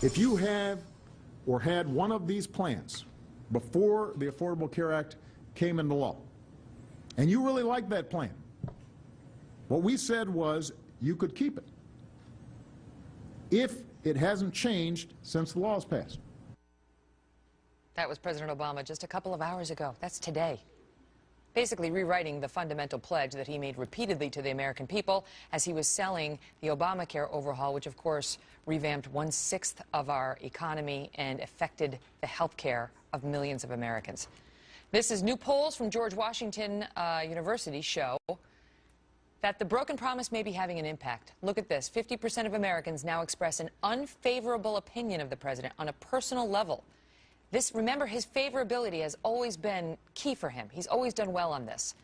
If you have or had one of these plans before the Affordable Care Act came into law, and you really liked that plan, what we said was you could keep it if it hasn't changed since the law was passed. That was President Obama just a couple of hours ago. That's today. Basically rewriting the fundamental pledge that he made repeatedly to the American people as he was selling the Obamacare overhaul, which of course revamped 1/6 of our economy and affected the health care of millions of Americans. This is new polls from George Washington University show that the broken promise may be having an impact. Look at this. 50% of Americans now express an unfavorable opinion of the president on a personal level. Remember, his favorability has always been key for him. He's always done well on this,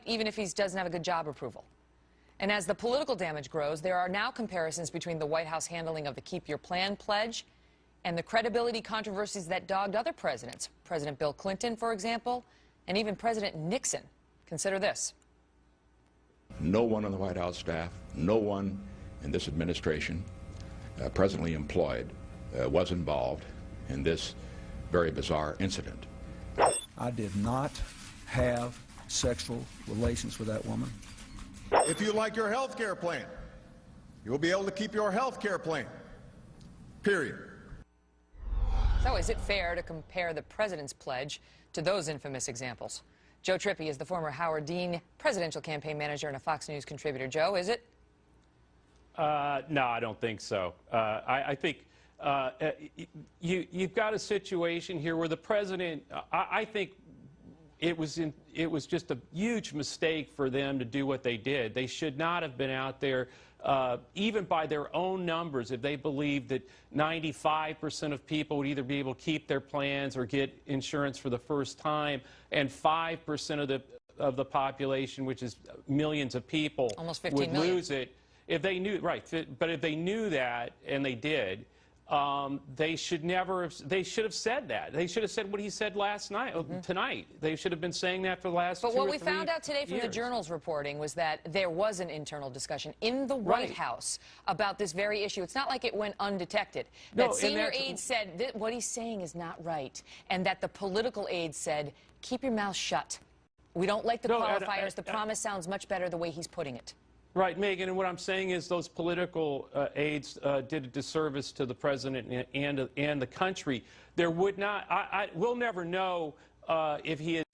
even if he doesn't have a good job approval. And as the political damage grows, there are now comparisons between the White House handling of the Keep Your Plan pledge and the credibility controversies that dogged other presidents. President Bill Clinton, for example, and even President Nixon. Consider this. No one on the White House staff, no one in this administration presently employed was involved in this very bizarre incident. I did not have sexual relations with that woman. If you like your health care plan, you'll be able to keep your health care plan, period. So is it fair to compare the president's pledge to those infamous examples? Joe Trippi is the former Howard Dean presidential campaign manager and a Fox News contributor. Joe, is it? No, I don't think so. I think you've got a situation here where the president, I think it was just a huge mistake for them to do what they did. They should not have been out there, even by their own numbers, if they believed that 95% of people would either be able to keep their plans or get insurance for the first time, and 5% of the population, which is millions of people, almost 15 would million. lose it. If they knew, right, but if they knew that, and they did, they should have said that. They should have said what he said last night, tonight. They should have been saying that for the last 2 or 3 years. But what we found out today from the Journal's reporting was that there was an internal discussion in the White House about this very issue. It's not like it went undetected. That senior aides said that what he's saying is not right, and that the political aides said, keep your mouth shut. We don't like the qualifiers. The promise sounds much better the way he's putting it. Right, Megyn, and what I'm saying is those political aides did a disservice to the president and the country. There would not, we'll never know if he had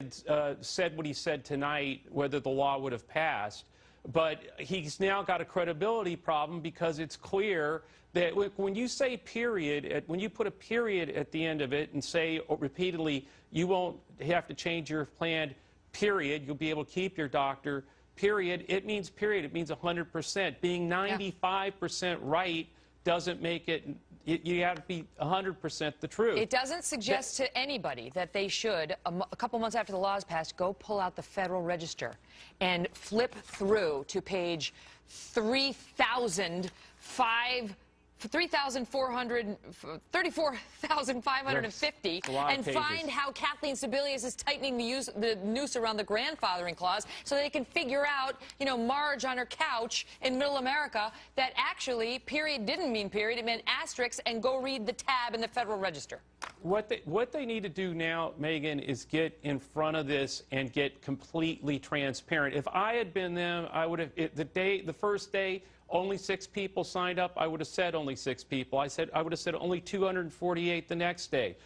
said what he said tonight, whether the law would have passed. But he's now got a credibility problem because it's clear that when you say period, when you put a period at the end of it and say repeatedly, you won't have to change your plan, period, you'll be able to keep your doctor, period, it means period. It means 100%. Being 95% right doesn't make it, you have to be 100% the truth. It doesn't suggest to anybody that they should, a couple months after the law is passed, go pull out the Federal Register and flip through to page 34,550 and find how Kathleen Sebelius is tightening the noose around the grandfathering clause so they can figure out, you know, Marge on her couch in middle America, that actually period didn't mean period, it meant asterisk, and go read the tab in the Federal Register. What they need to do now, Megyn, is get in front of this and get completely transparent. If I had been them, I would have, the first day, only 6 people signed up, I would have said only 6 people. I would have said only 248 the next day.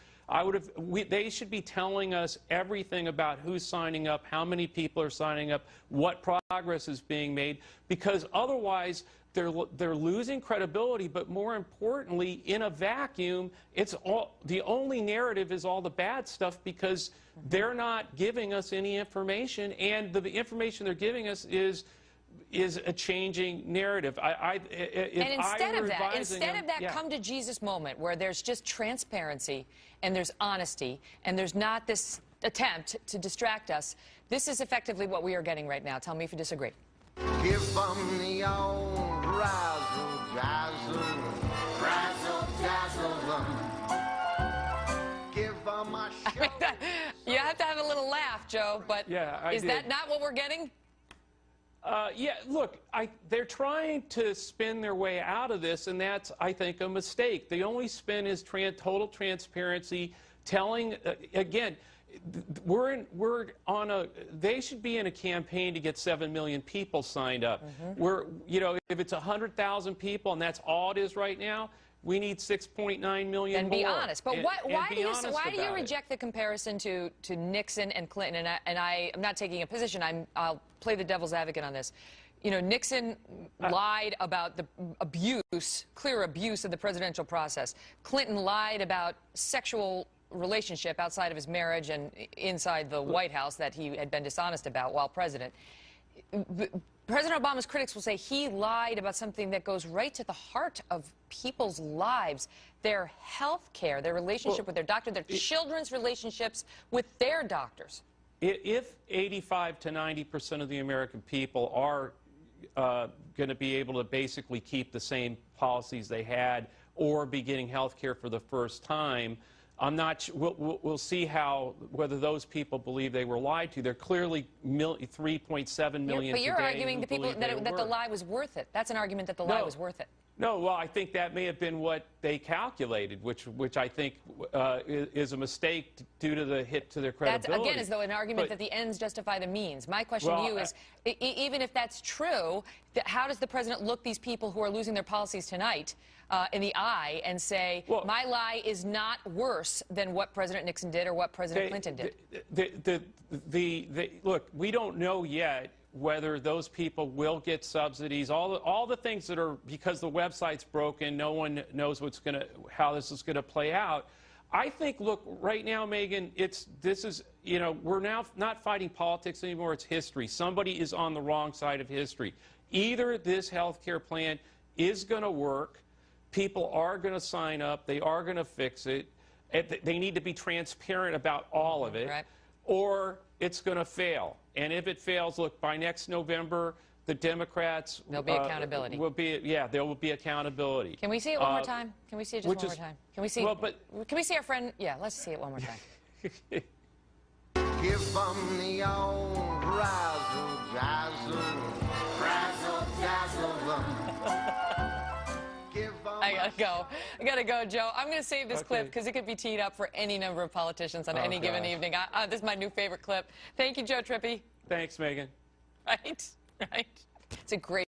They should be telling us everything about who's signing up, how many people are signing up, what progress is being made, because otherwise they're losing credibility, but more importantly, in a vacuum, the only narrative is all the bad stuff because they're not giving us any information, and the information they're giving us is a changing narrative. And instead of that come to Jesus moment where there's just transparency and there's honesty and there's not this attempt to distract us, this is effectively what we are getting right now. Tell me if you disagree. Give them the old razzle dazzle them. Give them a show. You have to have a little laugh, Joe, but yeah, is that not what we're getting? Yeah, look, they're trying to spin their way out of this, and that's, I think, a mistake. The only spin is total transparency, telling, again, they should be in a campaign to get 7 million people signed up. If it's 100,000 people and that's all it is right now, we need 6.9 million and more. be honest. But why do you it. reject the comparison to Nixon and Clinton? And I'm not taking a position. I'll play the devil's advocate on this. You know, Nixon lied about the clear abuse of the presidential process. Clinton lied about sexual relationship outside of his marriage and inside the White House that he had been dishonest about while president. President Obama's critics will say he lied about something that goes right to the heart of people's lives, their health care, their relationship with their doctor, their children's relationships with their doctors. If 85 to 90% of the American people are going to be able to basically keep the same policies they had or be getting health care for the first time, I'm not. We'll see whether those people believe they were lied to. They're clearly 3.7 million. But you're today arguing to people that the lie was worth it. That's an argument that the lie was worth it. No, well, I think that may have been what they calculated, which I think is a mistake due to the hit to their credibility. That's, again, as though an argument that the ends justify the means. My question to you is, even if that's true, how does the president look these people who are losing their policies tonight in the eye and say, my lie is not worse than what President Nixon did or what President Clinton did? Look, we don't know yet whether those people will get subsidies, all the things that are, because the website's broken, no one knows how this is going to play out. I think, look, right now, Megyn, we're now not fighting politics anymore, it's history. Somebody is on the wrong side of history. Either this health care plan is going to work, people are going to sign up, they are going to fix it, they need to be transparent about all of it, or it's going to fail. And if it fails, look, by next November, the Democrats... There'll be accountability. There will be accountability. Can we see it one more time? Can we see it just one more time? Can we see? Can we see our friend? Yeah, let's see it one more time. Give them the old razzle dazzle them. I gotta go, Joe. I'm gonna save this clip because it could be teed up for any number of politicians on any given evening. This is my new favorite clip. Thank you, Joe Trippi. Thanks, Megyn. Right. It's a great